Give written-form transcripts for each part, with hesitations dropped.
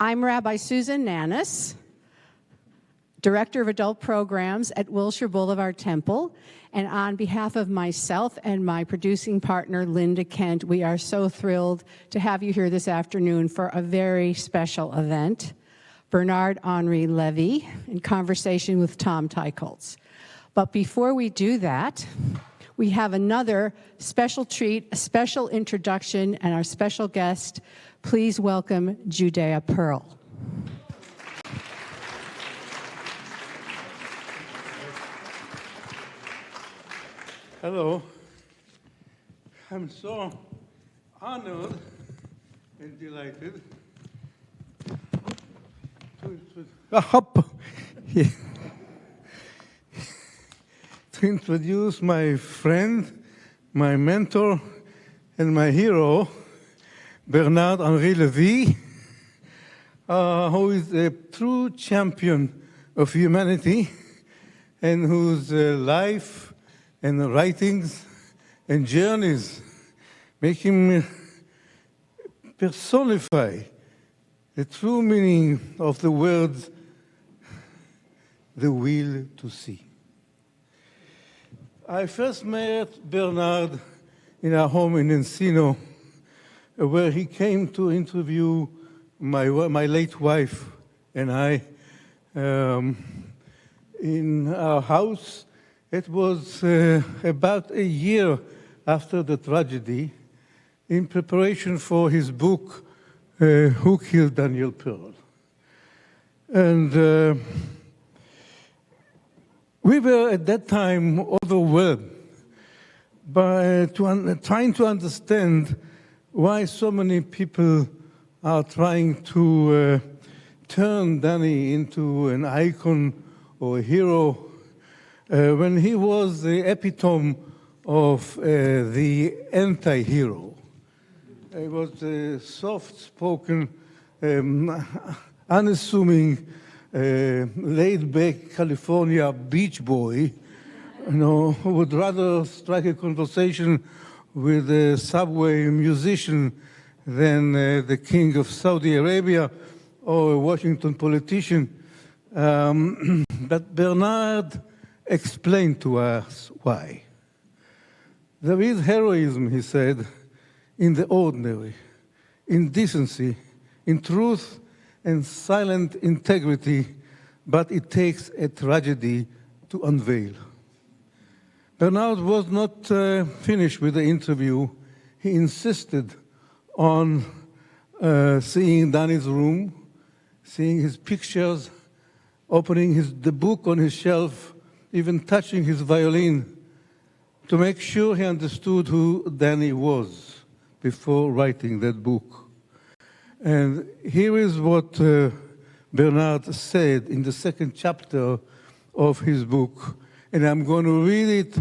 I'm Rabbi Susan Nannis, Director of Adult Programs at Wilshire Boulevard Temple, and on behalf of myself and my producing partner, Linda Kent, we are so thrilled to have you here this afternoon for a very special event, Bernard-Henri Lévy, in conversation with Tom Teicholz. But before we do that, we have another special treat, a special introduction, and our special guest. Please welcome Judea Pearl. Hello. I'm so honored and delighted to introduce my friend, my mentor, and my hero, Bernard-Henri Lévy, who is a true champion of humanity and whose life and writings and journeys make him personify the true meaning of the words, the will to see. I first met Bernard in our home in Encino, where he came to interview my late wife and I in our house. It was about a year after the tragedy, in preparation for his book, Who Killed Daniel Pearl? And we were at that time overwhelmed by trying to understand why so many people are trying to turn Danny into an icon or a hero when he was the epitome of the anti-hero. He was a soft-spoken, unassuming, laid-back California beach boy, who would rather strike a conversation with a subway musician than the king of Saudi Arabia or a Washington politician. But Bernard explained to us why. There is heroism, he said, in the ordinary, in decency, in truth and silent integrity, but it takes a tragedy to unveil. Bernard was not finished with the interview. He insisted on seeing Danny's room, seeing his pictures, opening the book on his shelf, even touching his violin, to make sure he understood who Danny was before writing that book. And here is what Bernard said in the second chapter of his book. And I'm going to read it,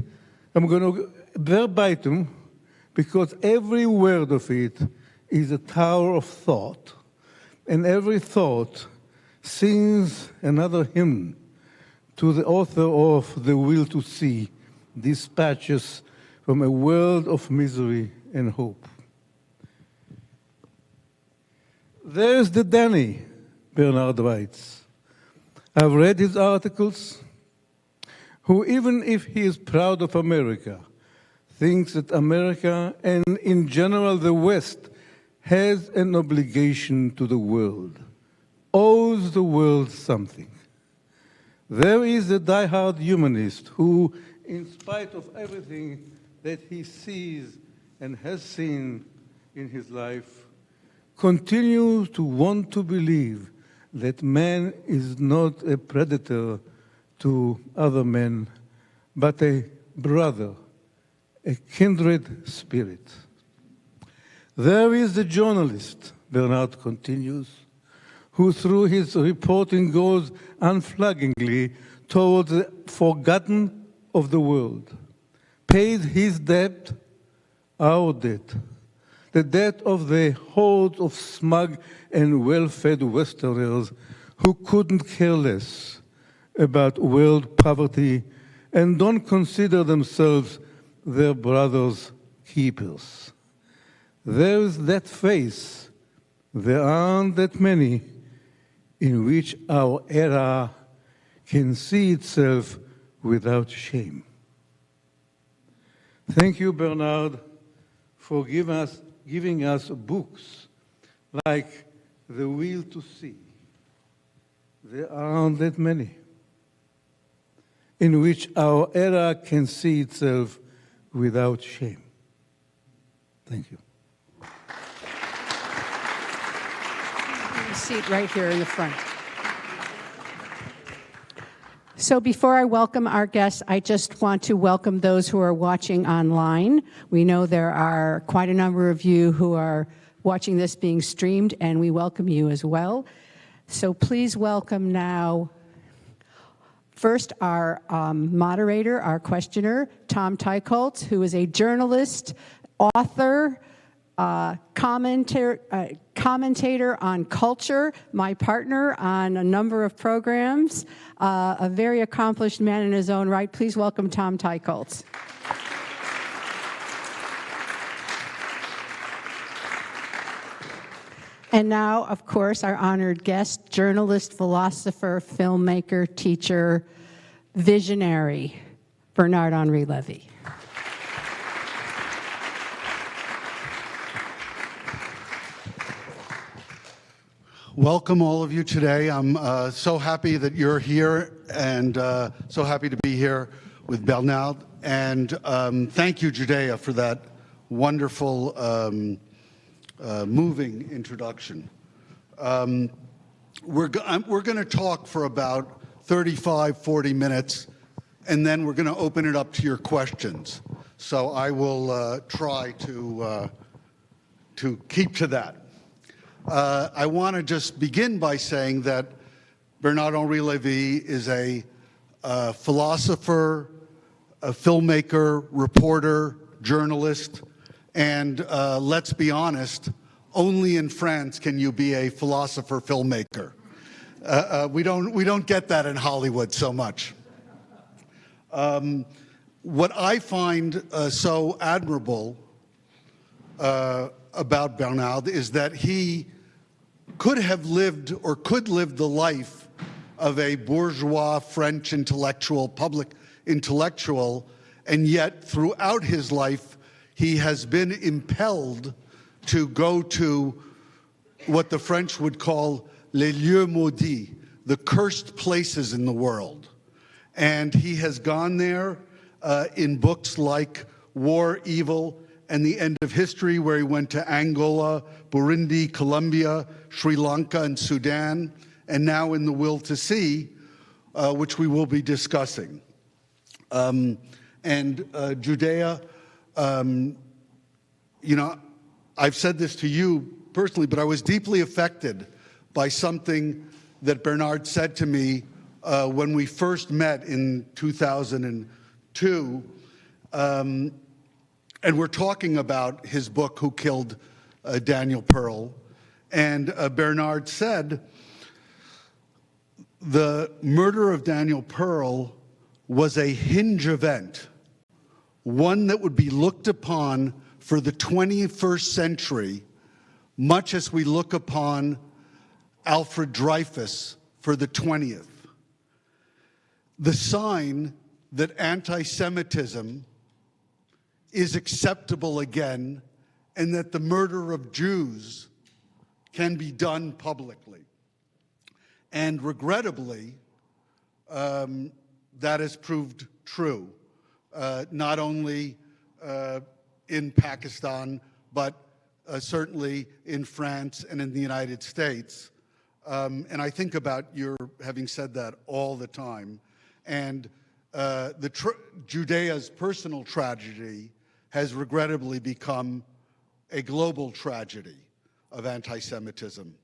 I'm going to verbatim, because every word of it is a tower of thought. And every thought sings another hymn to the author of The Will to See, dispatches from a world of misery and hope. There's the Danny, Bernard writes. I've read his articles, who, even if he is proud of America, thinks that America, and in general the West, has an obligation to the world, owes the world something. There is a diehard humanist who, in spite of everything that he sees and has seen in his life, continues to want to believe that man is not a predator to other men, but a brother, a kindred spirit. There is the journalist, Bernard continues, who through his reporting goes unflaggingly towards the forgotten of the world, pays his debt, our debt, the debt of the horde of smug and well-fed Westerners who couldn't care less about world poverty and don't consider themselves their brother's keepers. There's that face, there aren't that many, in which our era can see itself without shame. Thank you, Bernard, for giving us books like The Will to See. There aren't that many, in which our era can see itself without shame. Thank you. Have a seat right here in the front. So before I welcome our guests, I just want to welcome those who are watching online. We know there are quite a number of you who are watching this being streamed, and we welcome you as well. So please welcome now, first, our moderator, our questioner, Tom Teicholz, who is a journalist, author, commentator on culture, my partner on a number of programs, a very accomplished man in his own right. Please welcome Tom Teicholz. And now, of course, our honored guest, journalist, philosopher, filmmaker, teacher, visionary, Bernard-Henri Lévy. Welcome, all of you, today. I'm so happy that you're here and so happy to be here with Bernard. And thank you, Judea, for that wonderful, moving introduction. We're going to talk for about 35, 40 minutes, and then we're going to open it up to your questions. So I will try to keep to that. I want to just begin by saying that Bernard-Henri Lévy is a philosopher, a filmmaker, reporter, journalist, and let's be honest, only in France can you be a philosopher filmmaker. We don't get that in Hollywood so much. What I find so admirable about Bernard is that he could have lived or could live the life of a bourgeois French intellectual, public intellectual, and yet throughout his life he has been impelled to go to what the French would call les lieux maudits, the cursed places in the world. And he has gone there in books like War, Evil, and the End of History, where he went to Angola, Burundi, Colombia, Sri Lanka, and Sudan, and now in The Will to See, which we will be discussing. Judea, you know, I've said this to you personally, but I was deeply affected by something that Bernard said to me when we first met in 2002. And we're talking about his book, Who Killed Daniel Pearl. And Bernard said, the murder of Daniel Pearl was a hinge event, one that would be looked upon for the 21st century, much as we look upon Alfred Dreyfus for the 20th. The sign that anti-Semitism is acceptable again, and that the murder of Jews can be done publicly. And regrettably, that has proved true, not only in Pakistan, but certainly in France and in the United States. And I think about your having said that all the time. And Judea's personal tragedy has regrettably become a global tragedy of anti-Semitism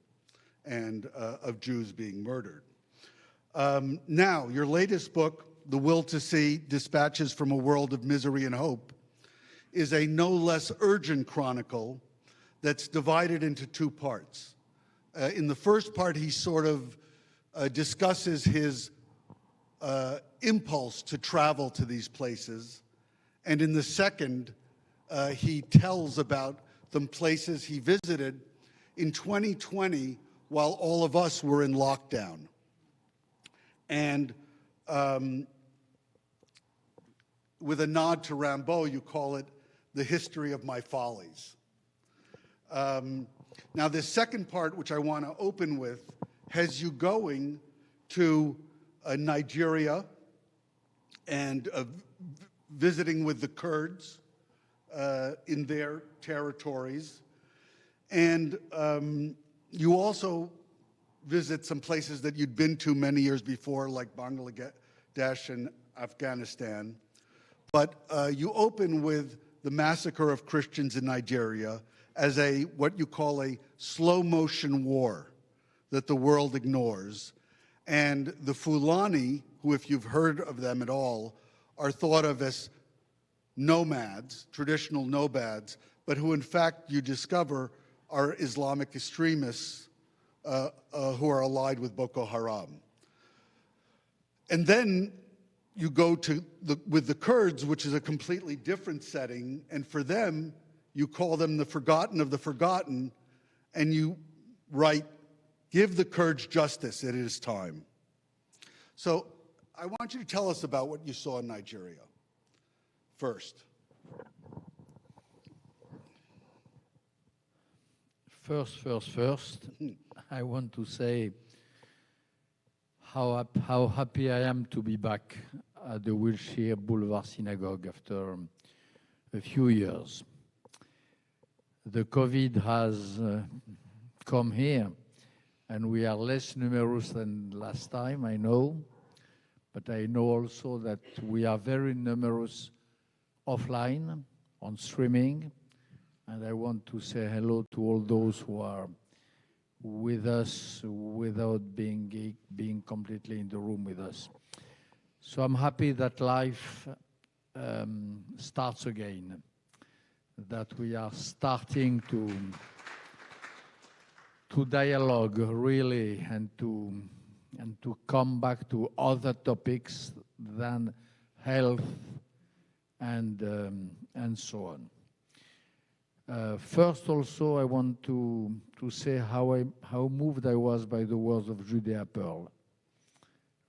and of Jews being murdered. Now, your latest book, The Will to See, Dispatches from a World of Misery and Hope, is a no less urgent chronicle that's divided into two parts. In the first part, he sort of discusses his impulse to travel to these places. And in the second, he tells about the places he visited. In 2020, while all of us were in lockdown. And with a nod to Rimbaud, you call it the history of my follies. Now, this second part, which I want to open with, has you going to Nigeria and visiting with the Kurds in their territories. And you also visit some places that you'd been to many years before, like Bangladesh and Afghanistan. But you open with the massacre of Christians in Nigeria as what you call a slow motion war that the world ignores. And the Fulani, who, if you've heard of them at all, are thought of as nomads, traditional nomads, but who in fact you discover are Islamic extremists who are allied with Boko Haram. And then you go to with the Kurds, which is a completely different setting, and for them, you call them the forgotten of the forgotten, and you write, "Give the Kurds justice, it is time." So I want you to tell us about what you saw in Nigeria first. First, I want to say how happy I am to be back at the Wilshire Boulevard Synagogue after a few years. The COVID has come here, and we are less numerous than last time, I know, but I know also that we are very numerous offline, on streaming, and I want to say hello to all those who are with us without being completely in the room with us. So I'm happy that life starts again, that we are starting to dialogue really and to come back to other topics than health and so on. First, also, I want to say how moved I was by the words of Judea Pearl.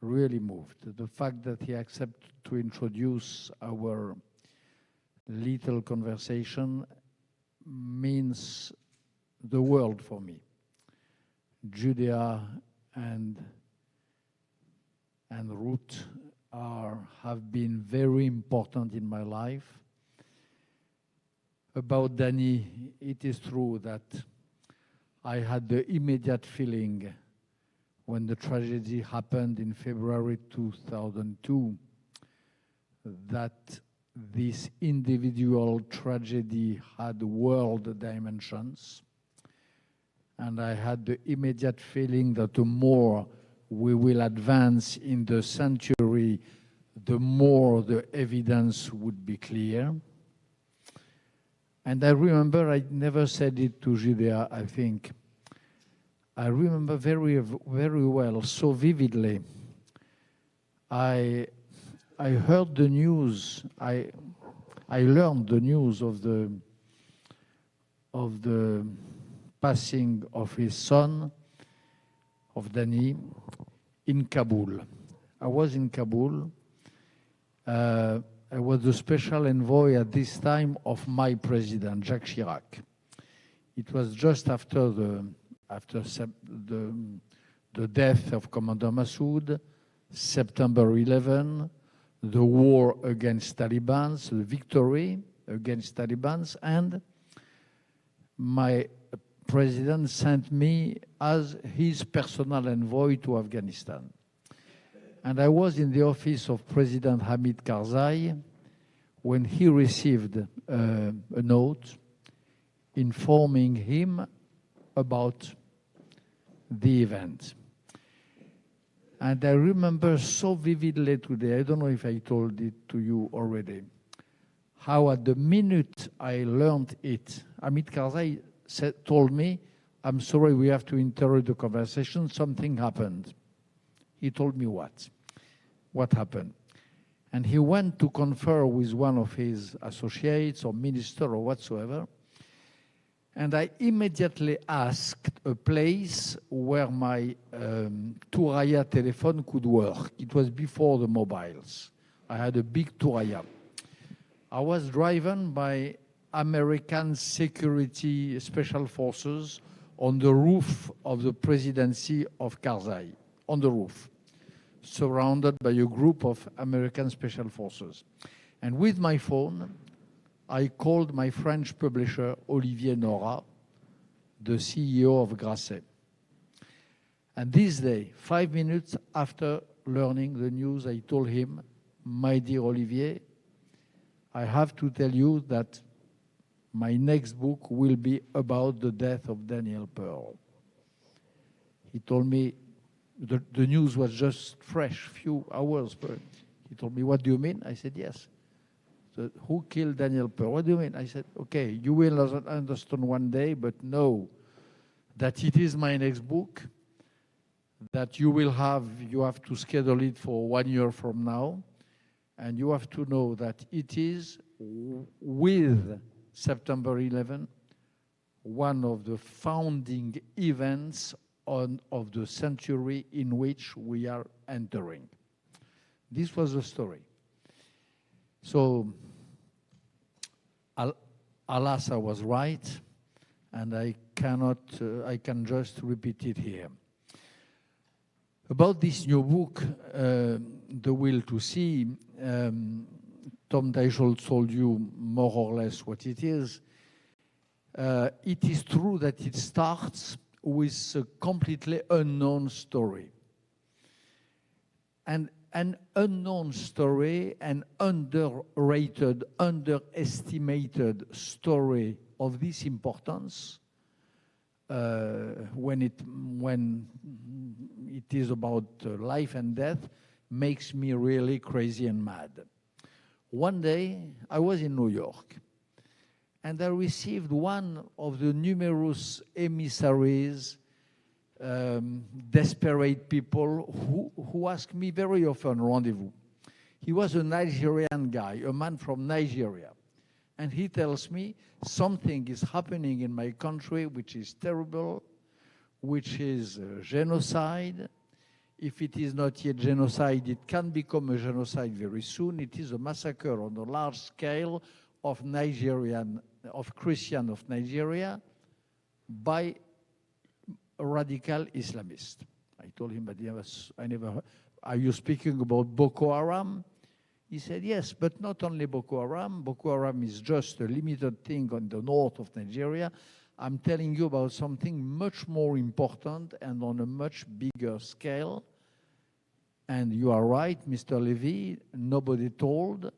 Really moved. The fact that he accepted to introduce our little conversation means the world for me. Judea and Ruth have been very important in my life. About Danny, it is true that I had the immediate feeling when the tragedy happened in February 2002 that this individual tragedy had world dimensions. And I had the immediate feeling that the more we will advance in the century, the more the evidence would be clear. And I remember, I never said it to Judea, I think. I remember very, very well, so vividly. I heard the news, I learned the news of the passing of his son, of Danny, in Kabul. I was in Kabul. I was the special envoy at this time of my president, Jacques Chirac. It was just after the death of Commander Massoud, September 11, the war against Taliban, the victory against Taliban, and my president sent me as his personal envoy to Afghanistan. And I was in the office of President Hamid Karzai when he received a note informing him about the event. And I remember so vividly today, I don't know if I told it to you already, how at the minute I learned it, Hamid Karzai told me, "I'm sorry, we have to interrupt the conversation, something happened." He told me what happened. And he went to confer with one of his associates or minister or whatsoever, And I immediately asked a place where my Touraya telephone could work. It was before the mobiles. I had a big Touraya. I was driven by American security special forces on the roof of the presidency of Karzai, on the roof, surrounded by a group of American special forces. And with my phone, I called my French publisher, Olivier Nora, the CEO of Grasset. And this day, 5 minutes after learning the news, I told him, my dear Olivier, I have to tell you that my next book will be about the death of Daniel Pearl. He told me, the news was just fresh, few hours, but he told me, what do you mean? I said, yes. So, who killed Daniel Pearl? What do you mean? I said, okay, you will understand one day, but know that it is my next book, that you have to schedule it for 1 year from now, and you have to know that it is, with September 11, one of the founding events of the century in which we are entering. This was the story. So, alas, I was right, and I can just repeat it here. About this new book, The Will to See, Tom Teicholz told you more or less what it is. It is true that it starts with a completely unknown story. And an unknown story, an underrated, underestimated story of this importance, when it is about life and death, makes me really crazy and mad. One day, I was in New York, and I received one of the numerous emissaries, desperate people who ask me very often rendezvous. He was a Nigerian guy, a man from Nigeria. And he tells me something is happening in my country which is terrible, which is genocide. If it is not yet genocide, it can become a genocide very soon. It is a massacre on a large scale of Christians of Nigeria by radical Islamists. I told him, but I never heard. Are you speaking about Boko Haram? He said, yes, but not only Boko Haram. Boko Haram is just a limited thing on the north of Nigeria. I'm telling you about something much more important and on a much bigger scale. And you are right, Mr. Lévy, nobody told,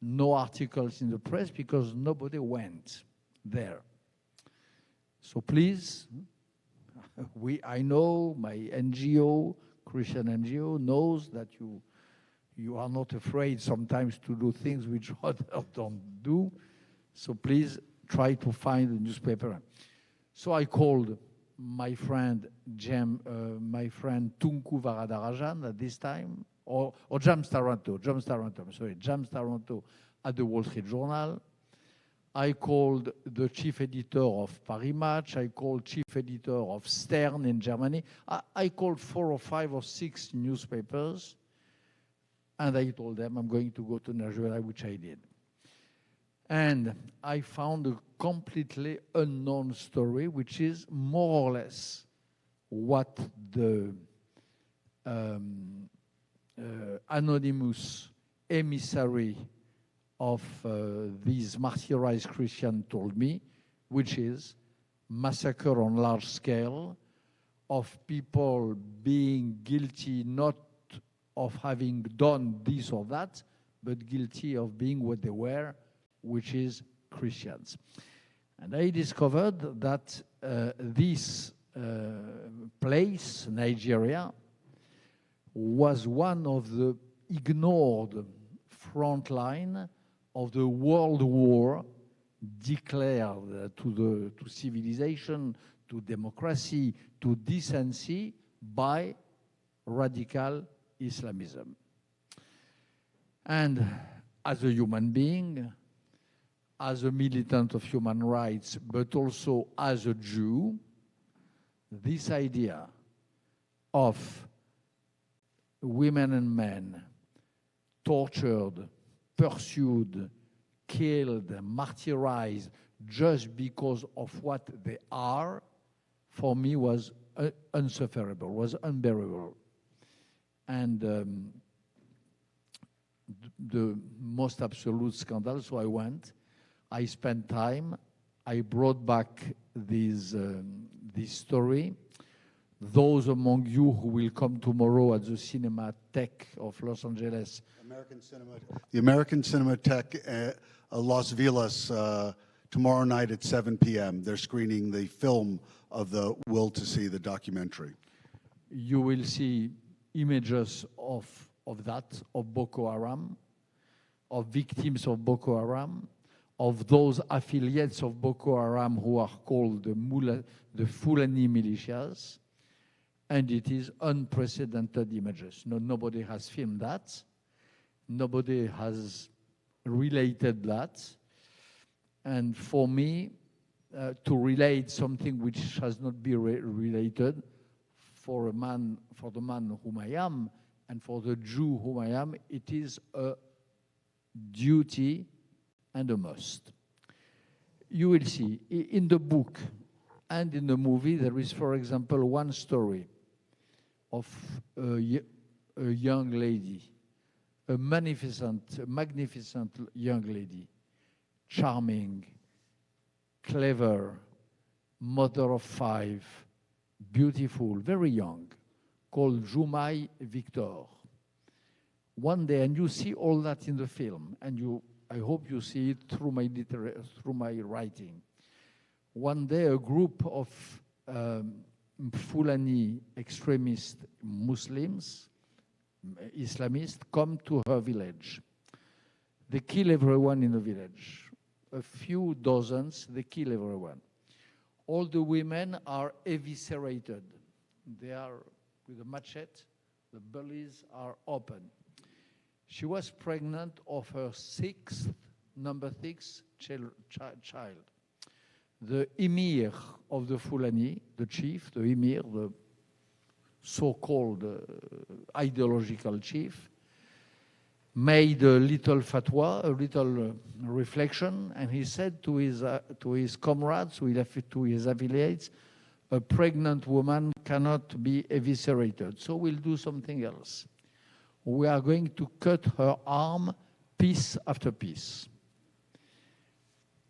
no articles in the press because nobody went there. So please, I know my NGO, Christian NGO, knows that you are not afraid sometimes to do things which others don't do. So please try to find a newspaper. So I called my friend Tunku Varadarajan at this time, or James Taranto at the Wall Street Journal. I called the chief editor of Paris Match. I called chief editor of Stern in Germany. I called 4 or 5 or 6 newspapers, and I told them I'm going to go to Nigeria, which I did. And I found a completely unknown story, which is more or less what the anonymous emissary of these martyrized Christians told me, which is massacre on large scale of people being guilty not of having done this or that, but guilty of being what they were, which is Christians. And I discovered that this place, Nigeria, was one of the ignored front line of the world war declared to civilization, to democracy, to decency by radical Islamism. And as a human being, as a militant of human rights, but also as a Jew, this idea of women and men tortured, pursued, killed, martyrized just because of what they are, for me was unsufferable, was unbearable. And the most absolute scandal, so I went, I spent time, I brought back this story. Those among you who will come tomorrow at the Cinematheque of Los Angeles. The American Cinematheque, Las Vegas, tomorrow night at 7 p.m. They're screening the film of the Will to See, the documentary. You will see images of that, of Boko Haram, of victims of Boko Haram, of those affiliates of Boko Haram who are called the Fulani militias, and it is unprecedented images. Nobody has filmed that. Nobody has related that. And for me, to relate something which has not been related, for the man whom I am, and for the Jew whom I am, it is a duty and a must. You will see, in the book and in the movie, there is, for example, one story of a young lady, a magnificent young lady, charming, clever, mother of 5, beautiful, very young, called Jumai Victor. One day, and you see all that in the film, and I hope you see it through my writing. One day, a group of Fulani extremist Muslims, Islamists, come to her village. They kill everyone in the village. A few dozens, they kill everyone. All the women are eviscerated. They are with a machete, the bellies are open. She was pregnant of her number 6 child. The emir of the Fulani, the chief, the emir, the so-called ideological chief, made a little fatwa, a little reflection, and he said to his comrades, to his affiliates, a pregnant woman cannot be eviscerated, so we'll do something else. We are going to cut her arm piece after piece.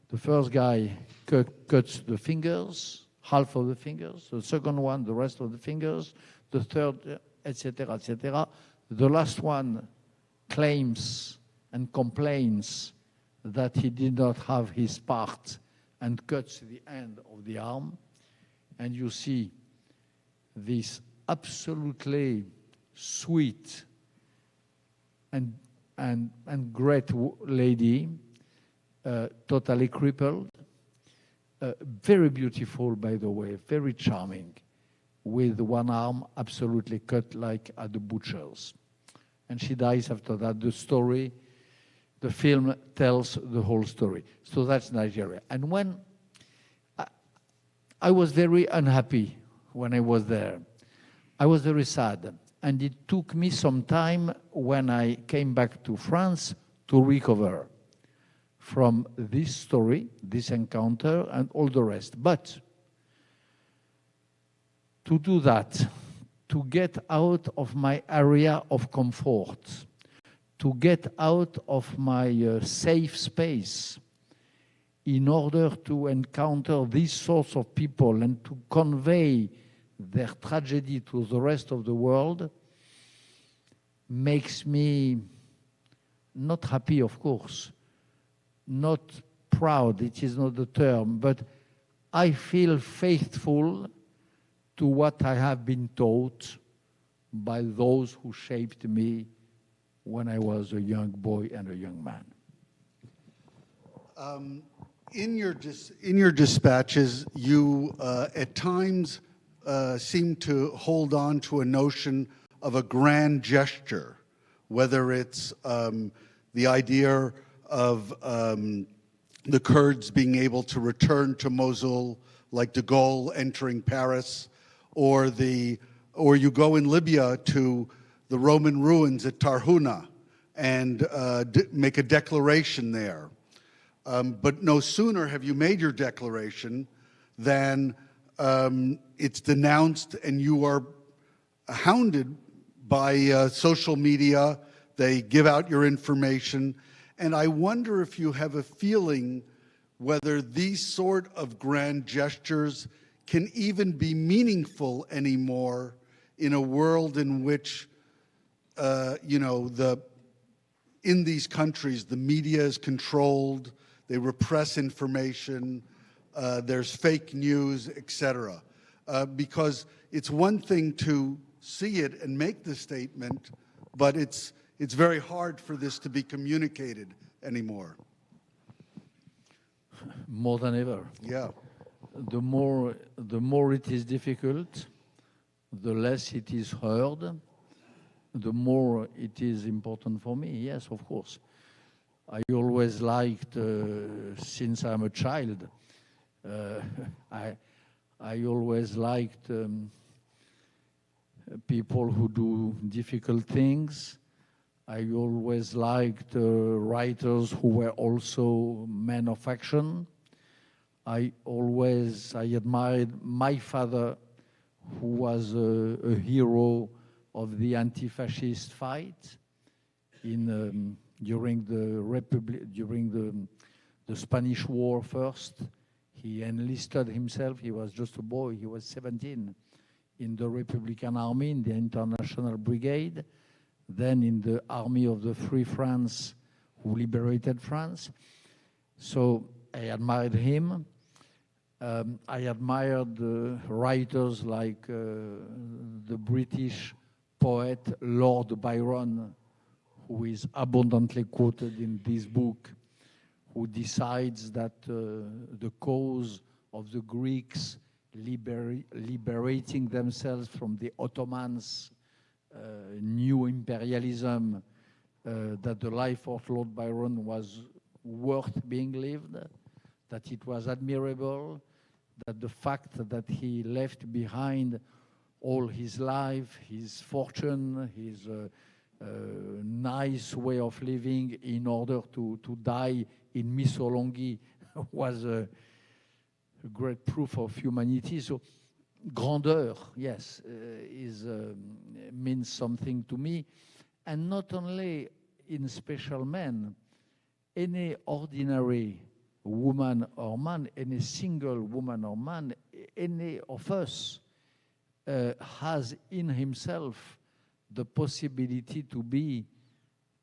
The first guy cuts the fingers, half of the fingers, the second one, the rest of the fingers, the third, etc., etc. The last one claims and complains that he did not have his part and cuts the end of the arm. And you see this absolutely sweet and great lady, totally crippled, very beautiful, by the way, very charming, with one arm absolutely cut like at the butcher's. And she dies after that. The film tells the whole story. So that's Nigeria. And when I was very unhappy when I was there, I was very sad. And it took me some time when I came back to France to recover from this story, this encounter, and all the rest. But to do that, to get out of my area of comfort, to get out of my safe space, in order to encounter these sorts of people and to convey their tragedy to the rest of the world, makes me not happy, of course, not proud, it is not the term, but I feel faithful to what I have been taught by those who shaped me when I was a young boy and a young man. In your dispatches, you at times seem to hold on to a notion of a grand gesture, whether it's the idea of the Kurds being able to return to Mosul, like de Gaulle entering Paris, or you go in Libya to the Roman ruins at Tarhuna and make a declaration there. But no sooner have you made your declaration than it's denounced and you are hounded by social media. They give out your information. And I wonder if you have a feeling whether these sort of grand gestures can even be meaningful anymore in a world in which, in these countries, the media is controlled, they repress information, there's fake news, etc. Because it's one thing to see it and make the statement, but it's very hard for this to be communicated anymore. More than ever. Yeah. The more it is difficult, the less it is heard, the more it is important for me. Yes, of course. I always liked, since I'm a child, I always liked people who do difficult things. I always liked writers who were also men of action. I admired my father, who was a hero of the anti-fascist fight during the Spanish War first. He enlisted himself. He was just a boy. He was 17 in the Republican Army, in the International Brigade, then in the Army of the Free France, who liberated France. So I admired him. I admired writers like the British poet Lord Byron, who is abundantly quoted in this book, who decides that the cause of the Greeks liberating themselves from the Ottomans' new imperialism, that the life of Lord Byron was worth being lived, that it was admirable, that the fact that he left behind all his life, his fortune, his nice way of living in order to die in Missolonghi was a great proof of humanity. So grandeur, yes, means something to me. And not only in special men, any ordinary woman or man, any single woman or man, any of us has in himself the possibility to be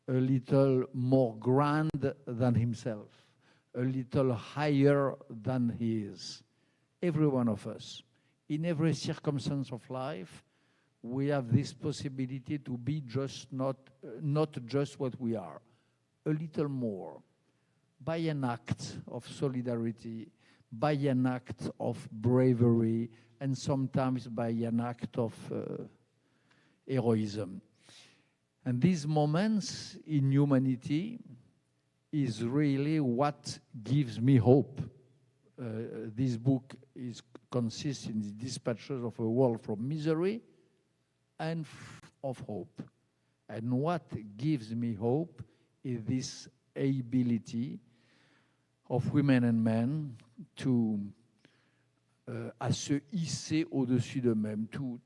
a little more grand than himself, a little higher than he is. Every one of us, in every circumstance of life, we have this possibility to be just not just what we are, a little more, by an act of solidarity, by an act of bravery, and sometimes by an act of heroism. And these moments in humanity is really what gives me hope. This book consists in the dispatches of a world from misery and of hope. And what gives me hope is this ability of women and men to à se hisser au-dessus d'eux-mêmes, to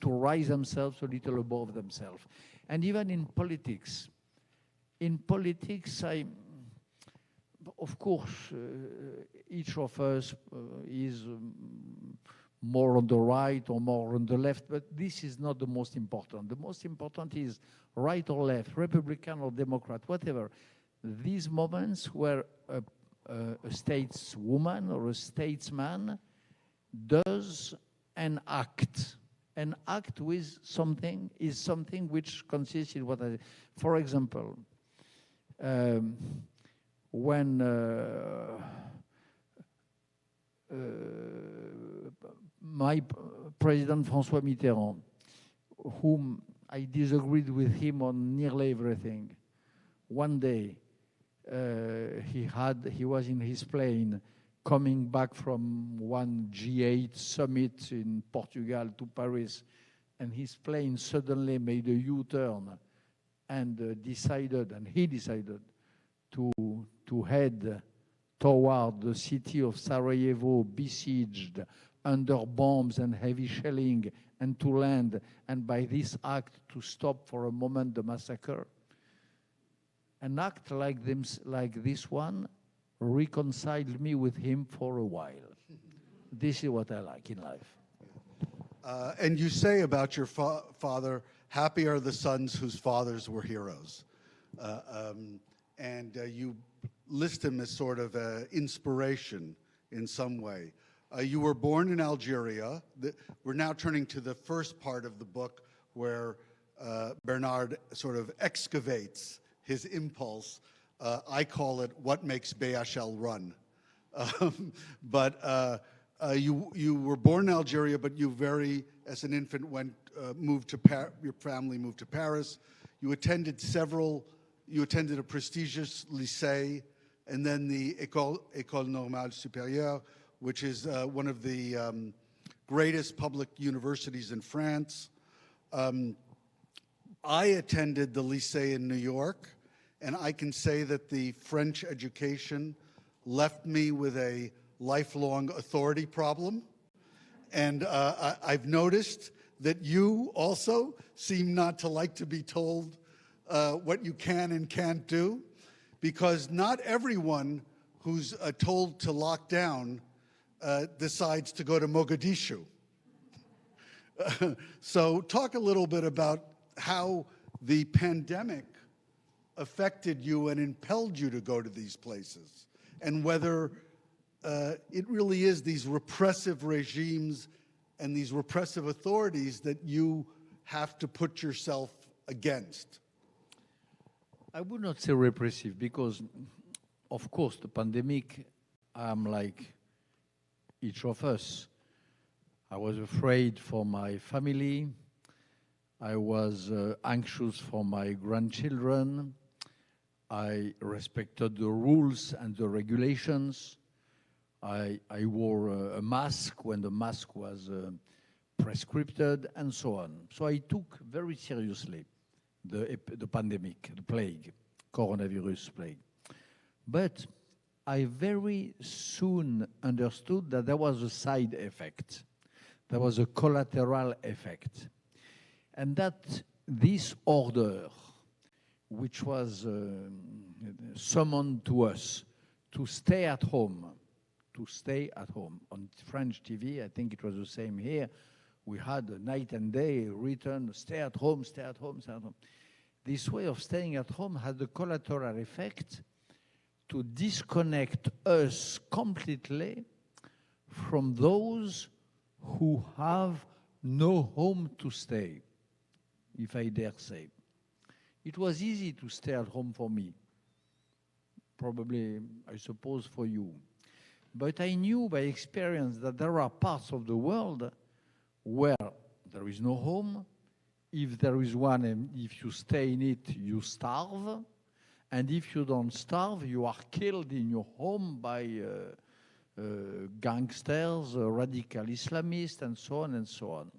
rise themselves a little above themselves. And even in politics, of course, each of us is more on the right or more on the left, but this is not the most important. The most important is right or left, Republican or Democrat, whatever. These moments where a stateswoman or a statesman does an act with something is something which consists in what I, for example, when my President François Mitterrand, whom I disagreed with him on nearly everything, one day he was in his plane coming back from one G8 summit in Portugal to Paris, and his plane suddenly made a U-turn and he decided to head toward the city of Sarajevo, besieged, under bombs and heavy shelling, and to land, and by this act to stop for a moment the massacre. An act like this one reconciled me with him for a while. This is what I like in life. And you say about your father, happy are the sons whose fathers were heroes. You list him as sort of an inspiration in some way. You were born in Algeria. We're now turning to the first part of the book where Bernard sort of excavates his impulse. I call it what makes BHL run. You were born in Algeria, but you as an infant, your family moved to Paris. You attended a prestigious lycée, and then the École Normale Supérieure, which is one of the greatest public universities in France. I attended the lycée in New York, and I can say that the French education left me with a lifelong authority problem. And I've noticed that you also seem not to like to be told what you can and can't do, because not everyone who's told to lock down decides to go to Mogadishu. So talk a little bit about how the pandemic affected you and impelled you to go to these places, and whether it really is these repressive regimes and these repressive authorities that you have to put yourself against. I would not say repressive, because, of course, the pandemic, I'm like each of us. I was afraid for my family. I was anxious for my grandchildren. I respected the rules and the regulations. I wore a mask when the mask was prescribed, and so on. So I took very seriously the pandemic, the plague, coronavirus plague. But I very soon understood that there was a side effect. There was a collateral effect. And that this order, which was summoned to us to stay at home, on French TV, I think it was the same here, we had a night and day written, stay at home, stay at home, stay at home. This way of staying at home had the collateral effect to disconnect us completely from those who have no home to stay, if I dare say. It was easy to stay at home for me, probably, I suppose, for you. But I knew by experience that there are parts of the world where there is no home. If there is one, and if you stay in it, you starve. And if you don't starve, you are killed in your home by gangsters, radical Islamists, and so on and so on.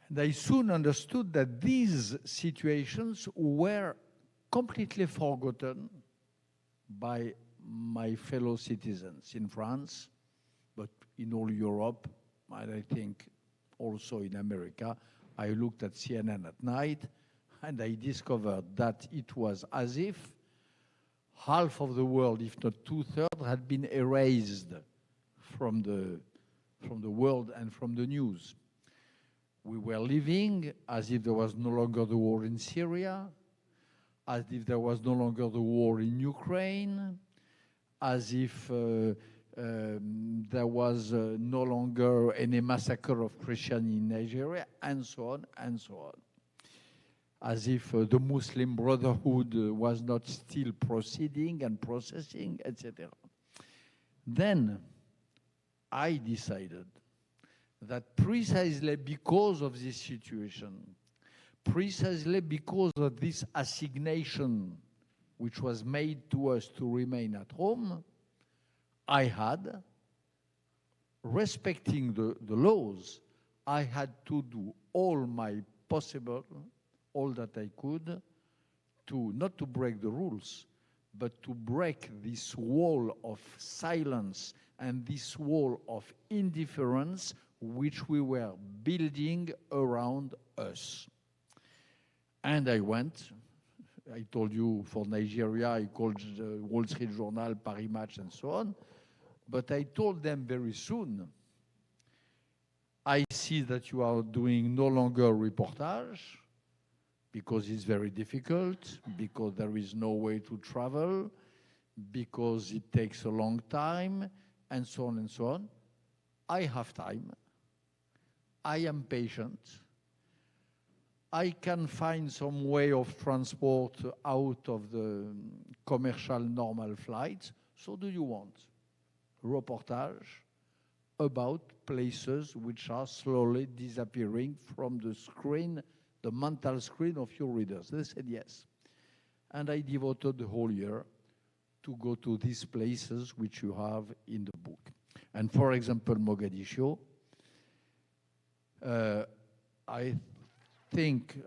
And I soon understood that these situations were completely forgotten by my fellow citizens in France, but in all Europe, and I think also in America. I looked at CNN at night, and I discovered that it was as if half of the world, if not two-thirds, had been erased from the world and from the news. We were living as if there was no longer the war in Syria, as if there was no longer the war in Ukraine, as if there was no longer any massacre of Christians in Nigeria, and so on and so on. As if the Muslim Brotherhood was not still proceeding and processing, etc. Then I decided that precisely because of this situation, precisely because of this assignation which was made to us to remain at home, I had, respecting the laws, I had to do all my possible, all that I could, to not to break the rules, but to break this wall of silence and this wall of indifference which we were building around us. And I went. I told you for Nigeria, I called the Wall Street Journal, Paris Match, and so on. But I told them very soon, I see that you are doing no longer reportage because it's very difficult, because there is no way to travel, because it takes a long time, and so on and so on. I have time. I am patient. I can find some way of transport out of the commercial normal flights. So do you want reportage about places which are slowly disappearing from the screen, the mental screen of your readers? They said yes. And I devoted the whole year to go to these places which you have in the book. And for example, Mogadishu, I think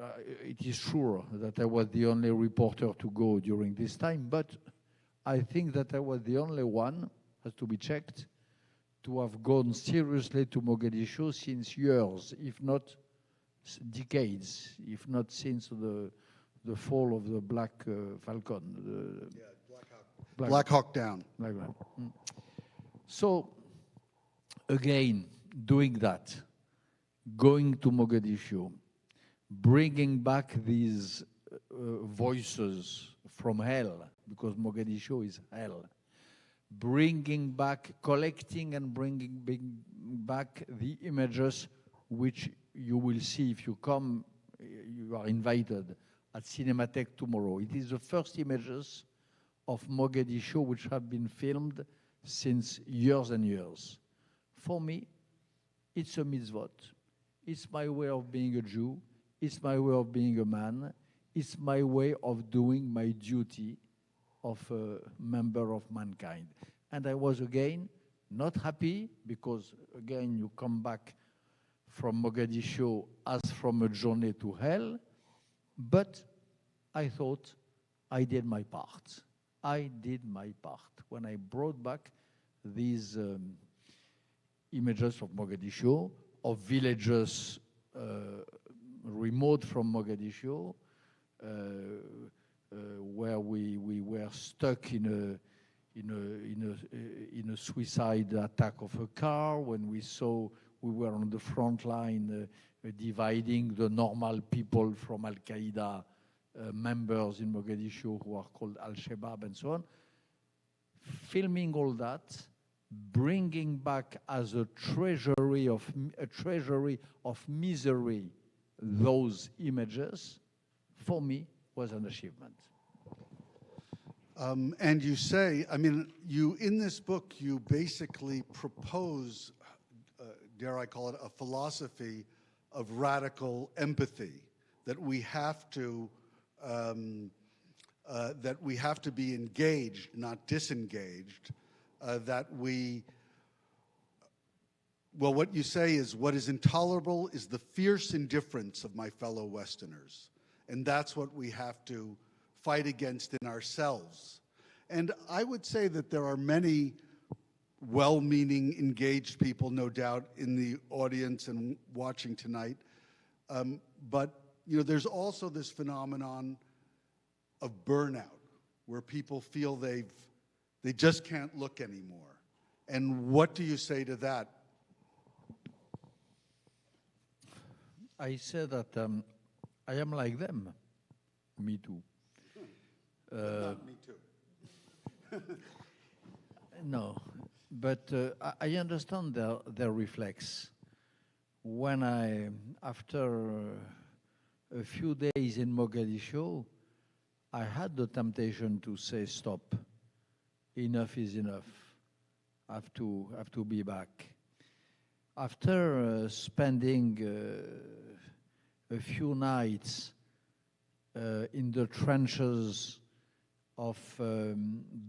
it is sure that I was the only reporter to go during this time, but I think that I was the only one, has to be checked, to have gone seriously to Mogadishu since years, if not decades, if not since the fall of the Black Falcon. Black Hawk Down. Black Hawk. So, again, doing that, going to Mogadishu, bringing back these voices from hell, because Mogadishu is hell, bringing back, collecting and bringing back the images which you will see if you come, you are invited at Cinematheque tomorrow. It is the first images of Mogadishu which have been filmed since years and years. For me, it's a mitzvot. It's my way of being a Jew. It's my way of being a man. It's my way of doing my duty of a member of mankind. And I was, again, not happy because, again, you come back from Mogadishu as from a journey to hell, but I thought I did my part. I did my part. When I brought back these images of Mogadishu, of villages remote from Mogadishu, where we were stuck in a suicide attack of a car, when we saw we were on the front line dividing the normal people from Al-Qaeda members in Mogadishu who are called Al-Shabaab and so on. Filming all that, bringing back as a treasury of misery those images, for me, was an achievement. And you say, I mean, you in this book, you basically propose, dare I call it, a philosophy of radical empathy, that we have to be engaged, not disengaged, well, what you say is, what is intolerable is the fierce indifference of my fellow Westerners. And that's what we have to fight against in ourselves. And I would say that there are many well-meaning, engaged people, no doubt, in the audience and watching tonight. But you know, there's also this phenomenon of burnout, where people feel they just can't look anymore. And what do you say to that? I say that I am like them. Me too. Not me too. No, but I understand their reflex. When after a few days in Mogadishu, I had the temptation to say, stop, enough is enough, I have to be back. After spending a few nights in the trenches of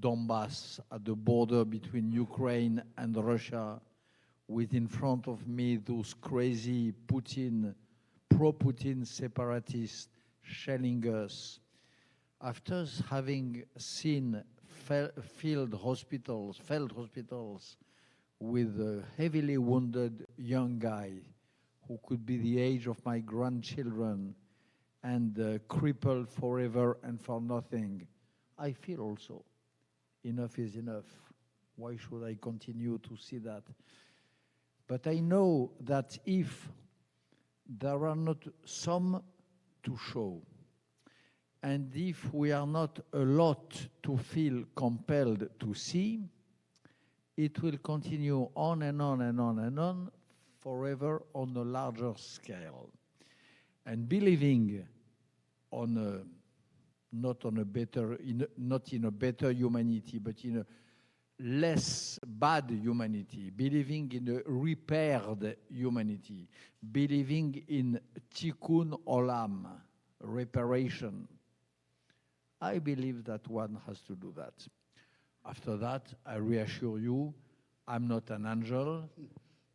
Donbass at the border between Ukraine and Russia, with in front of me those crazy pro-Putin separatists shelling us. After having seen failed hospitals with a heavily wounded young guy who could be the age of my grandchildren and crippled forever and for nothing, I feel also enough is enough. Why should I continue to see that? But I know that if there are not some to show, and if we are not a lot to feel compelled to see, it will continue on and on and on and on forever on a larger scale. And believing on not in a better humanity, but in a less bad humanity, believing in a repaired humanity, believing in tikkun olam, reparation, I believe that one has to do that. After that, I reassure you, I'm not an angel.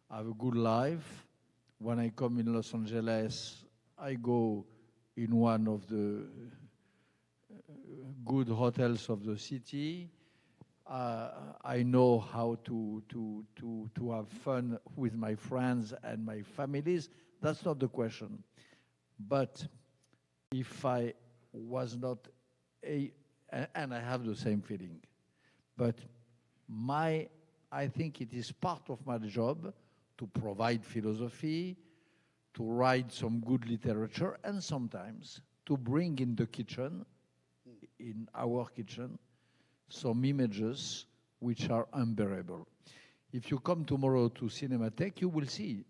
I have a good life. When I come in Los Angeles, I go in one of the good hotels of the city. I know how to have fun with my friends and my families. That's not the question. But if I was not and I have the same feeling, but I think it is part of my job to provide philosophy, to write some good literature, and sometimes to bring in the kitchen, in our kitchen, some images which are unbearable. If you come tomorrow to Cinematheque, you will see.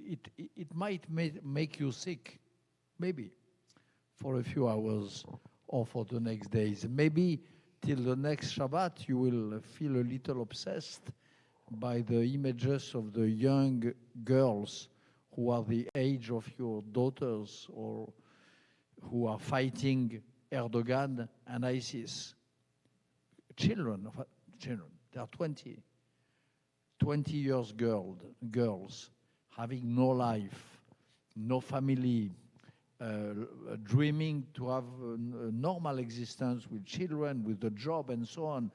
It might make you sick, maybe, for a few hours or for the next days. Maybe till the next Shabbat, you will feel a little obsessed by the images of the young girls who are the age of your daughters or who are fighting Erdogan and ISIS. Children, they are 20 years girls having no life, no family, dreaming to have a normal existence with children, with a job and so on,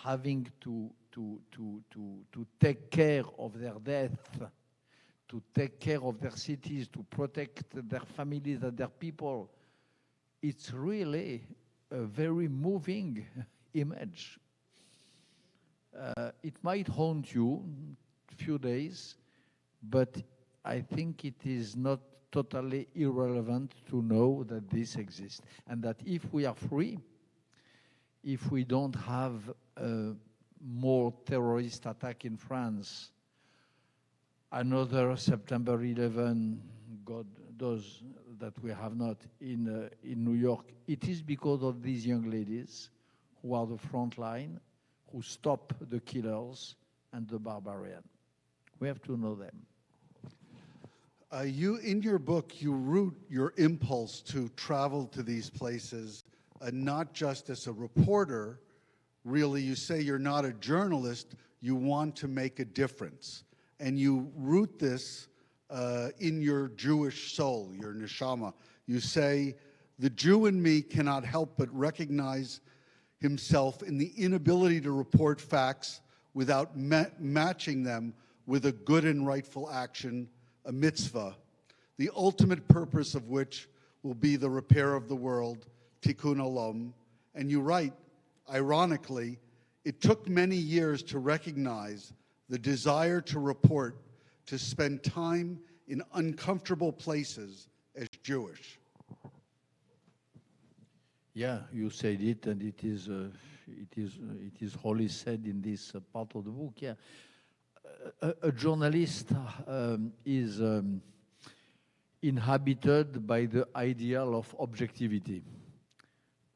having to take care of their death, to take care of their cities, to protect their families and their people. It's really a very moving image. It might haunt you a few days, but I think it is not totally irrelevant to know that this exists, and that if we are free, if we don't have more terrorist attack in France, another September 11, God does that we have not in New York, it is because of these young ladies who are the front line, who stop the killers and the barbarian. We have to know them. In your book, you root your impulse to travel to these places, not just as a reporter. Really, you say you're not a journalist, you want to make a difference. And you root this in your Jewish soul, your neshama. You say, the Jew in me cannot help but recognize himself in the inability to report facts without matching them with a good and rightful action, a mitzvah, the ultimate purpose of which will be the repair of the world, tikkun olam. And you write, ironically, it took many years to recognize the desire to report, to spend time in uncomfortable places as Jewish. Yeah, you said it, and it is wholly said in this part of the book. Yeah, a journalist is inhabited by the ideal of objectivity.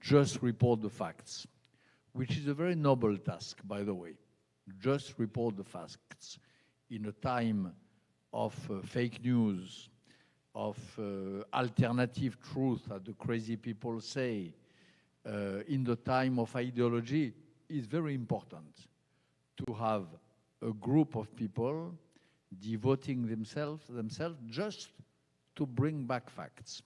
Just report the facts, which is a very noble task, by the way. Just report the facts in a time of fake news, of alternative truth, as the crazy people say, in the time of ideology, is very important to have a group of people devoting themselves just to bring back facts.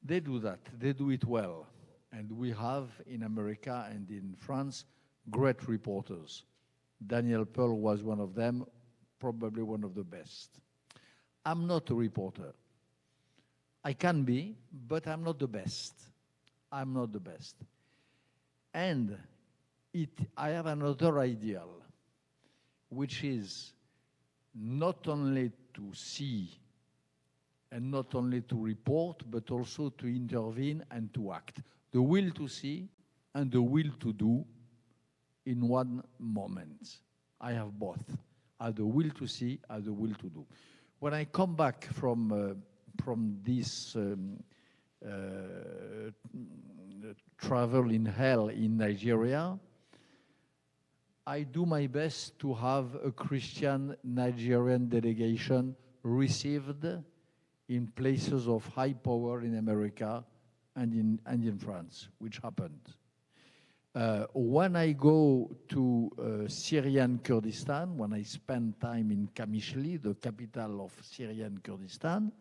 They do that. They do it well. And we have in America and in France great reporters. Daniel Pearl was one of them, probably one of the best. I'm not a reporter. I can be, but I'm not the best. I'm not the best. And I have another ideal, which is not only to see and not only to report, but also to intervene and to act. The will to see and the will to do in one moment. I have both. I have the will to see, I have the will to do. When I come back from this travel in hell in Nigeria, I do my best to have a Christian Nigerian delegation received in places of high power in America and in France, which happened. When I go to Syrian Kurdistan, when I spend time in Kamishli, the capital of Syrian Kurdistan,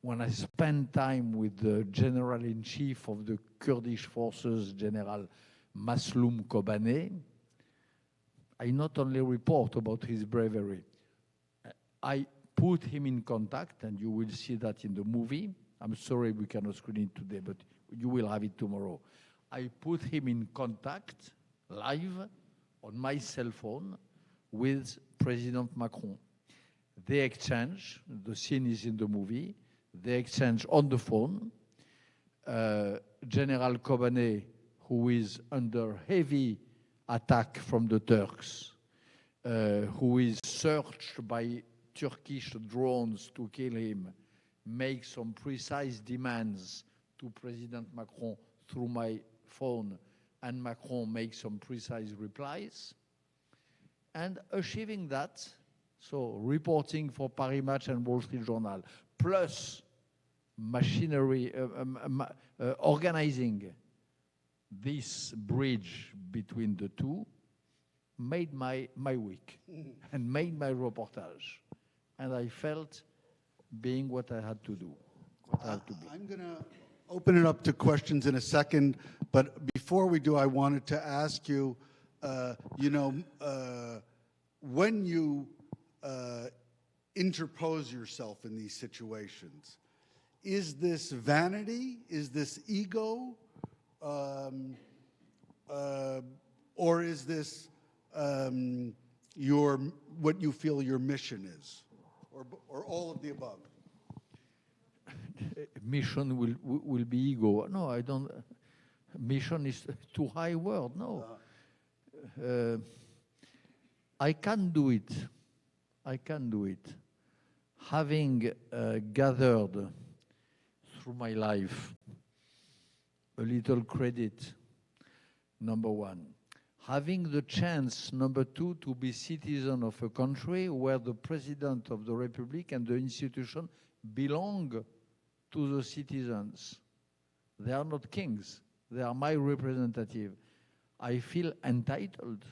when I spend time with the General-in-Chief of the Kurdish forces, General Maslum Kobane, I not only report about his bravery, I put him in contact, and you will see that in the movie. I'm sorry we cannot screen it today, but you will have it tomorrow. I put him in contact live on my cell phone with President Macron. They exchange, the scene is in the movie, they exchange on the phone. General Kobane, who is under heavy attack from the Turks, who is searched by Turkish drones to kill him, make some precise demands to President Macron through my phone, and Macron makes some precise replies. And achieving that, so reporting for Paris Match and Wall Street Journal, plus machinery, organizing this bridge between the two, made my week and made my reportage. And I felt being what I had to do, what I had to be. I'm going to open it up to questions in a second, but before we do, I wanted to ask you, when you interpose yourself in these situations, is this vanity? Is this ego? Or is this what you feel your mission is? Or all of the above? Mission will be ego. No, I don't. Mission is too high word. No. I can do it. I can do it. Having gathered through my life a little credit, number one. Having the chance, number two, to be citizen of a country where the President of the Republic and the institution belong to the citizens. They are not kings. They are my representative. I feel entitled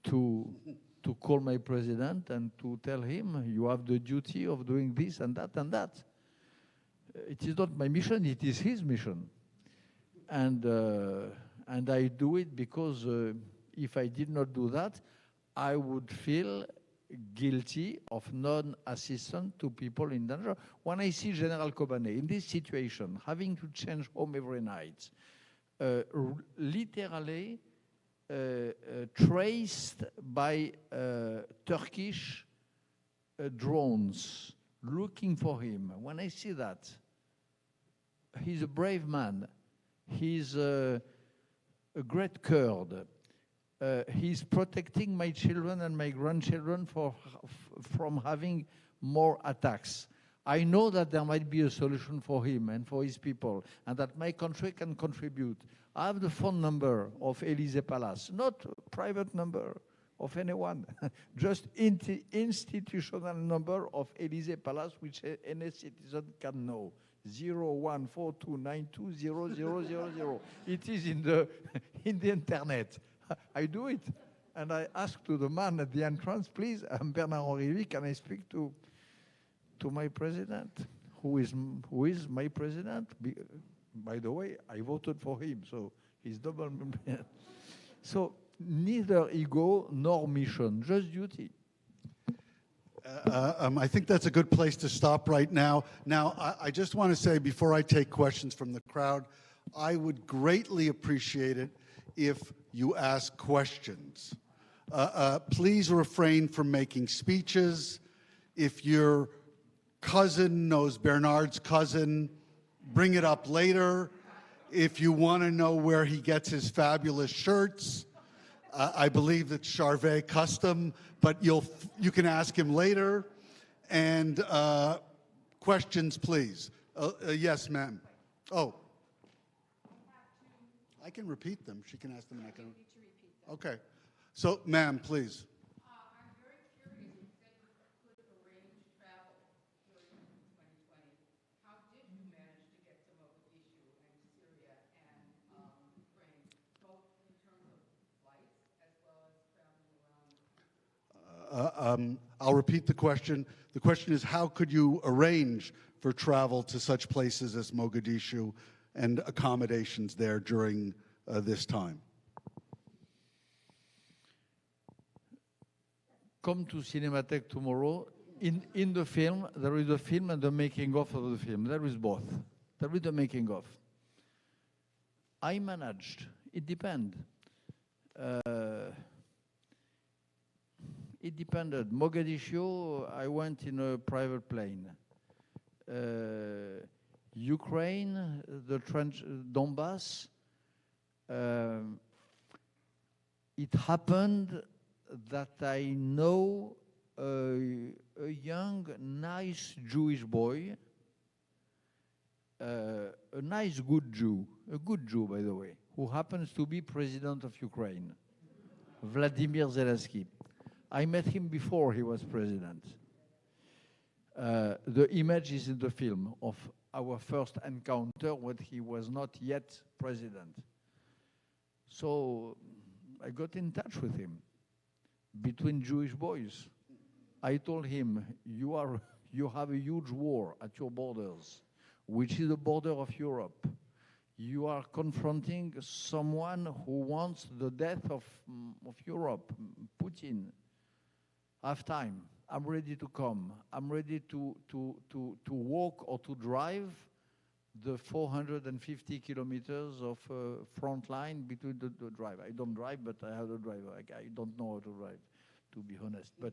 to call my president and to tell him, you have the duty of doing this and that and that. It is not my mission, it is his mission. And I do it because if I did not do that, I would feel guilty of non-assistance to people in danger. When I see General Kobane in this situation, having to change home every night, literally traced by Turkish drones looking for him, when I see that, he's a brave man. He's a great Kurd. He's protecting my children and my grandchildren from having more attacks. I know that there might be a solution for him and for his people, and that my country can contribute. I have the phone number of Élysée Palace, not a private number, of anyone. Just institutional number of Élysée Palace, which any citizen can know. 01429200000. It is in the internet. I do it, and I ask to the man at the entrance, please, I'm Bernard-Henri Lévy, can I speak to my president? Who is my president? By the way, I voted for him, so he's double. So neither ego nor mission, just duty. I think that's a good place to stop right now. Now, I just want to say, before I take questions from the crowd, I would greatly appreciate it if you ask questions. Please refrain from making speeches. If your cousin knows Bernard's cousin, bring it up later. If you want to know where he gets his fabulous shirts, I believe that's Charvet custom, but you can ask him later. And questions, please. Yes, ma'am. Oh. I can repeat them. She can ask them and I can. Okay. So, ma'am, please. I'm very curious. You said you could arrange travel during 2020. How did you manage to get to Mogadishu and Syria and Ukraine, both in terms of flights as well as traveling around? I'll repeat the question. The question is, how could you arrange for travel to such places as Mogadishu and accommodations there during this time? Come to Cinematheque tomorrow. In the film, there is a film and the making of the film. There is both. There is the making of. I managed. It depends. It depended. Mogadishu, I went in a private plane. Ukraine, the Donbass, it happened that I know a young, nice Jewish boy, a nice, good Jew, a good Jew, by the way, who happens to be president of Ukraine, Vladimir Zelensky. I met him before he was president. The image is in the film of our first encounter when he was not yet president. So I got in touch with him between Jewish boys. I told him, you have a huge war at your borders, which is the border of Europe. You are confronting someone who wants the death of Europe, Putin. Have time. I'm ready to come. I'm ready to walk or to drive the 450 kilometers of front line between the drive. I don't drive, but I have a driver. I don't know how to drive, to be honest. But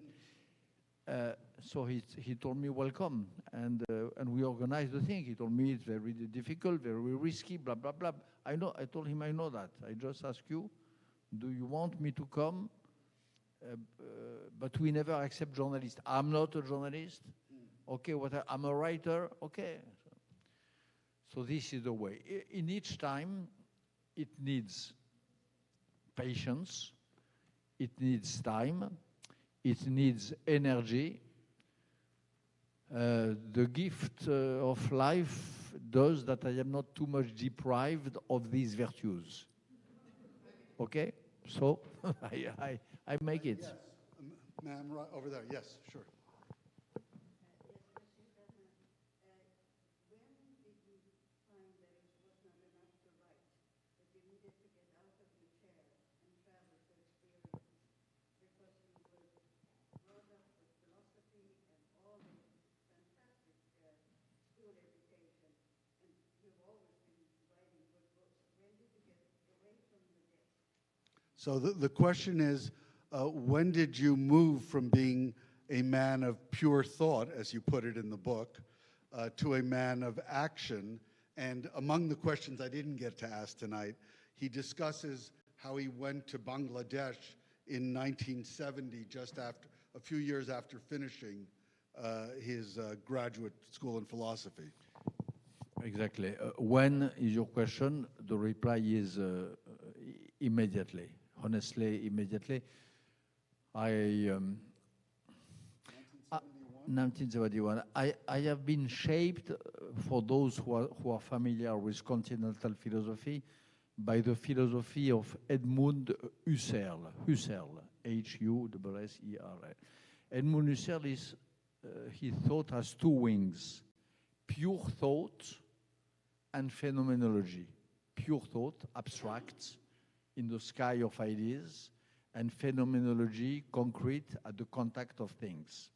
so he told me welcome, and we organized the thing. He told me it's very difficult, very risky, blah blah blah. I know. I told him I know that. I just ask you, do you want me to come? But we never accept journalists. I'm not a journalist. Okay, I'm a writer. Okay. So this is the way. In each time, it needs patience, it needs time, it needs energy. The gift of life does that I am not too much deprived of these virtues. Okay? So I make it. Yes. Ma'am, right over there. Yes, sure. So the question is, when did you move from being a man of pure thought, as you put it in the book, to a man of action? And among the questions I didn't get to ask tonight, he discusses how he went to Bangladesh in 1970, just after a few years after finishing his graduate school in philosophy. Exactly. When is your question? The reply is immediately. Honestly, immediately. I 1971. I have been shaped, for those who are familiar with continental philosophy, by the philosophy of Edmund Husserl. Husserl, Husserl. Edmund Husserl is, his thought has two wings: pure thought and phenomenology. Pure thought, abstract, in the sky of ideas, and phenomenology, concrete, at the contact of things.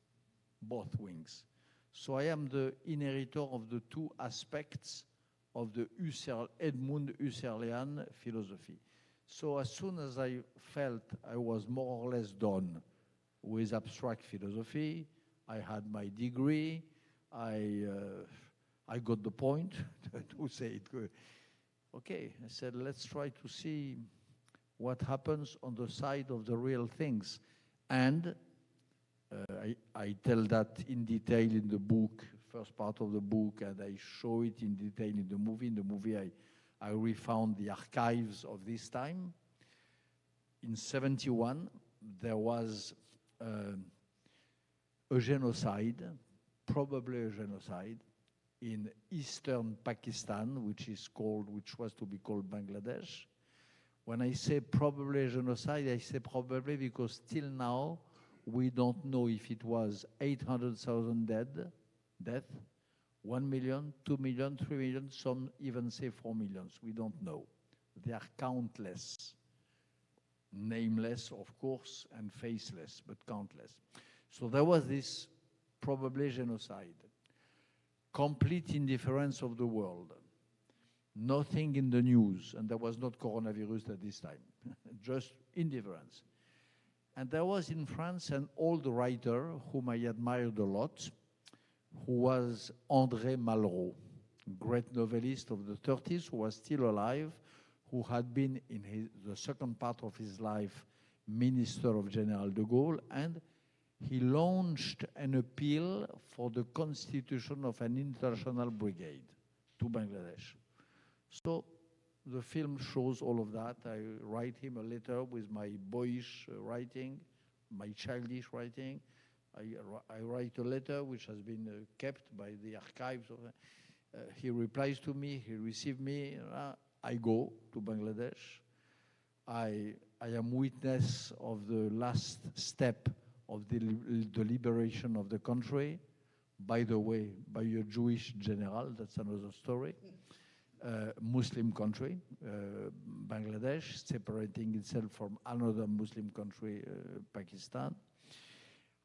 Both wings. So I am the inheritor of the two aspects of the Edmund Husserlian philosophy. So as soon as I felt I was more or less done with abstract philosophy, I had my degree, I got the point, to say it good. Okay, I said, let's try to see what happens on the side of the real things. And I tell that in detail in the book, first part of the book, and I show it in detail in the movie. In the movie, I refound the archives of this time. In 1971, there was a genocide, probably a genocide, in eastern Pakistan, which was to be called Bangladesh. When I say probably a genocide, I say probably because till now, we don't know if it was 800,000 death, 1 million, 2 million, 3 million, some even say 4 million. We don't know. They are countless. Nameless, of course, and faceless, but countless. So there was this probably genocide. Complete indifference of the world. Nothing in the news, and there was not coronavirus at this time, just indifference. And there was in France an old writer whom I admired a lot, who was André Malraux, great novelist of the 30s, who was still alive, who had been in the second part of his life Minister of General de Gaulle, and he launched an appeal for the constitution of an international brigade to Bangladesh. So the film shows all of that. I write him a letter with my boyish writing, my childish writing. I write a letter which has been kept by the archives. He replies to me, he received me. I go to Bangladesh. I am witness of the last step of the liberation of the country. By the way, by a Jewish general, that's another story. Muslim country, Bangladesh, separating itself from another Muslim country, Pakistan.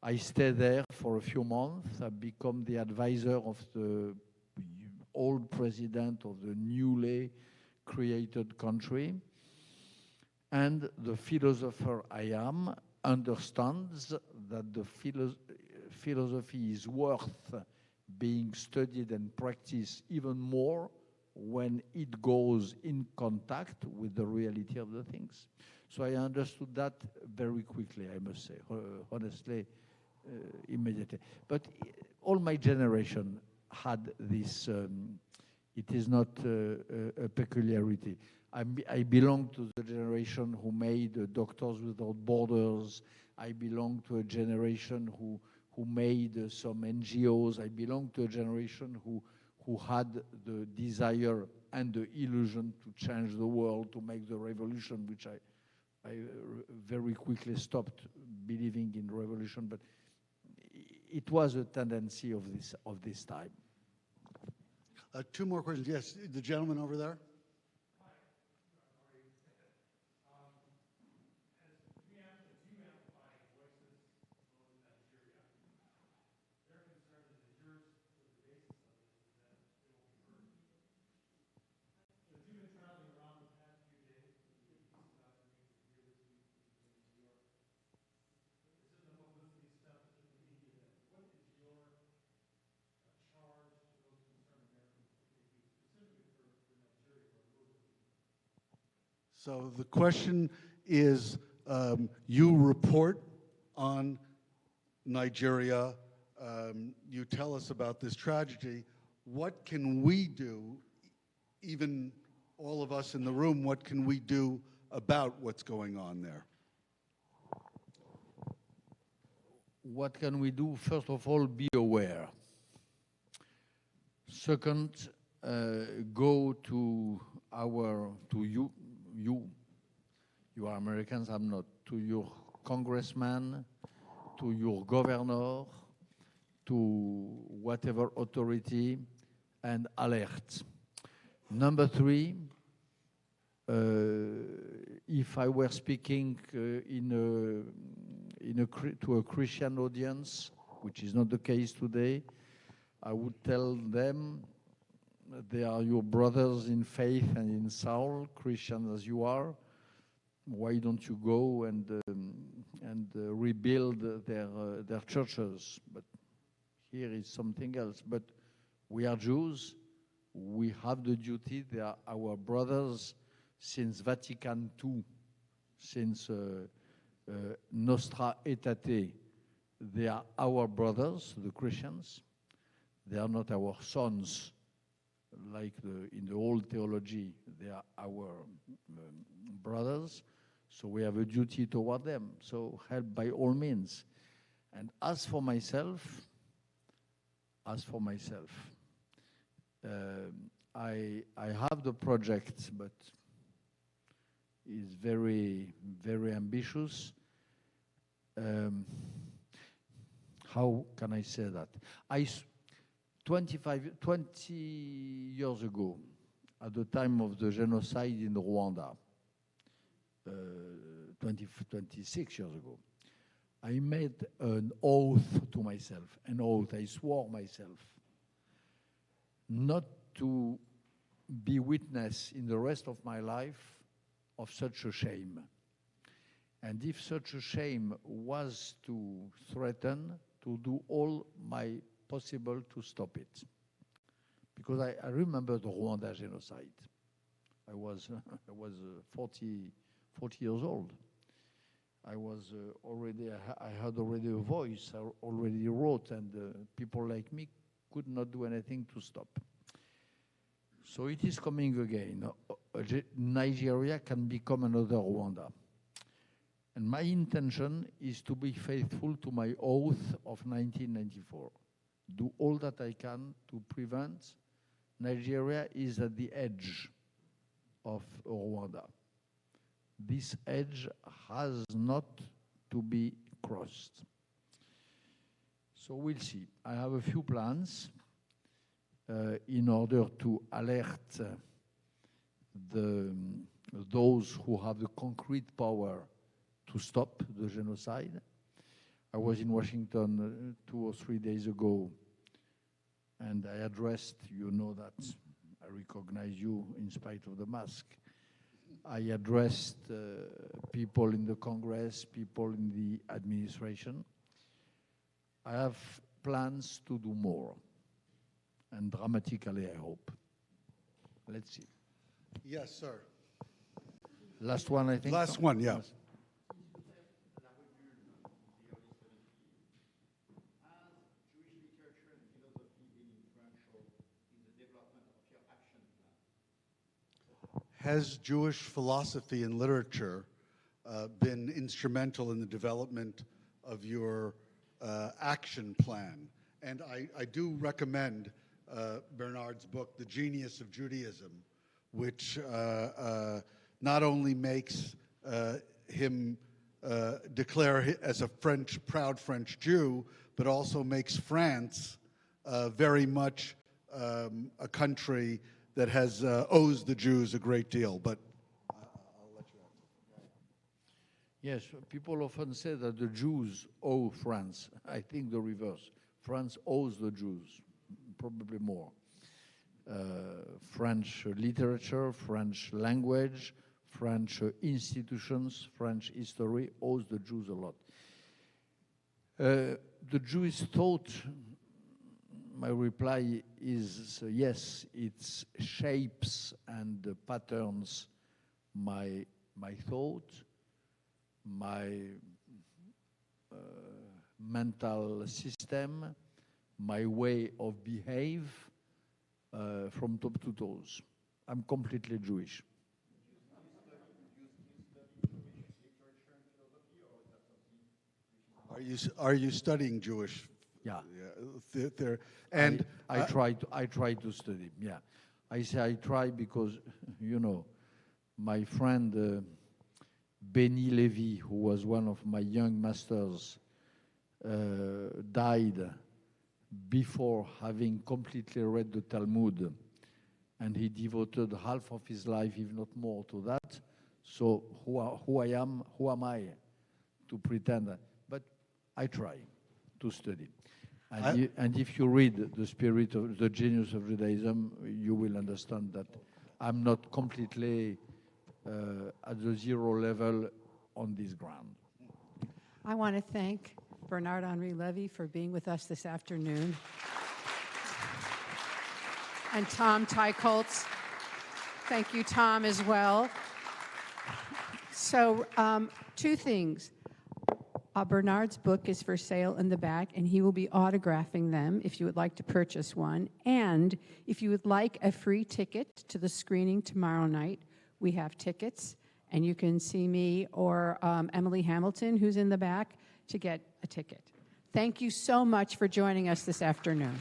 I stayed there for a few months. I become the advisor of the old president of the newly created country. And the philosopher I am understands that the philosophy is worth being studied and practiced even more when it goes in contact with the reality of the things. So I understood that very quickly, I must say, honestly, immediately. But all my generation had this, it is not a peculiarity. I belong to the generation who made Doctors Without Borders. I belong to a generation who made some NGOs. I belong to a generation who had the desire and the illusion to change the world, to make the revolution, which I very quickly stopped believing in revolution, but it was a tendency of this time. Two more questions. Yes, the gentleman over there. So the question is, you report on Nigeria, you tell us about this tragedy. What can we do, even all of us in the room, what can we do about what's going on there? what can we do? First of all, be aware. Second, go to you are Americans, I'm not, to your congressman, to your governor, to whatever authority, and alert. Number three, if I were speaking to a Christian audience, which is not the case today, I would tell them they are your brothers in faith and in soul, Christian as you are. Why don't you go and rebuild their churches? But here is something else. But we are Jews. We have the duty. They are our brothers since Vatican II, since Nostra Aetate. They are our brothers, the Christians. They are not our sons, like in the old theology. They are our brothers, so we have a duty toward them. So help by all means. And as for myself, I have the project, but it's very, very ambitious. How can I say that? 20 years ago, at the time of the genocide in Rwanda, 26 years ago, I made an oath to myself, I swore myself not to be witness in the rest of my life of such a shame. And if such a shame was to threaten, to do all my possible to stop it. Because I remember the Rwanda genocide. I was 40 years old. I was I had already a voice, I already wrote, and people like me could not do anything to stop. So it is coming again. Nigeria can become another Rwanda. And my intention is to be faithful to my oath of 1994. Do all that I can to prevent. Nigeria is at the edge of Rwanda. This edge has not to be crossed. So we'll see. I have a few plans in order to alert those who have the concrete power to stop the genocide. I was in Washington 2 or 3 days ago, and I addressed, you know that I recognize you in spite of the mask. I addressed people in the Congress, people in the administration. I have plans to do more, and dramatically, I hope. Let's see. Yes, sir. Last one, I think. Last one, yeah. Yes. Has Jewish philosophy and literature been instrumental in the development of your action plan? And I do recommend Bernard's book, The Genius of Judaism, which not only makes him declare as a proud French Jew, but also makes France very much a country that has owes the Jews a great deal. But I'll let you answer. Yes, people often say that the Jews owe France. I think the reverse. France owes the Jews, probably more. French literature, French language, French institutions, French history owes the Jews a lot. The Jewish thought, my reply is yes, it shapes and patterns my thought, my mental system, my way of behave from top to toes. I'm completely Jewish. Are you studying Jewish? Yeah. And I try to study. Yeah, I say I try because my friend Bernard-Henri Lévy, who was one of my young masters, died before having completely read the Talmud, and he devoted half of his life, if not more, to that. So who am I to pretend? But I try to study. And if you read the spirit of the Genius of Judaism, you will understand that I'm not completely at the zero level on this ground. I want to thank Bernard-Henri Lévy for being with us this afternoon. And Tom Teicholz. Thank you, Tom, as well. So, two things. Bernard's book is for sale in the back, and he will be autographing them if you would like to purchase one. And if you would like a free ticket to the screening tomorrow night, we have tickets, and you can see me or Emily Hamilton, who's in the back, to get a ticket. Thank you so much for joining us this afternoon.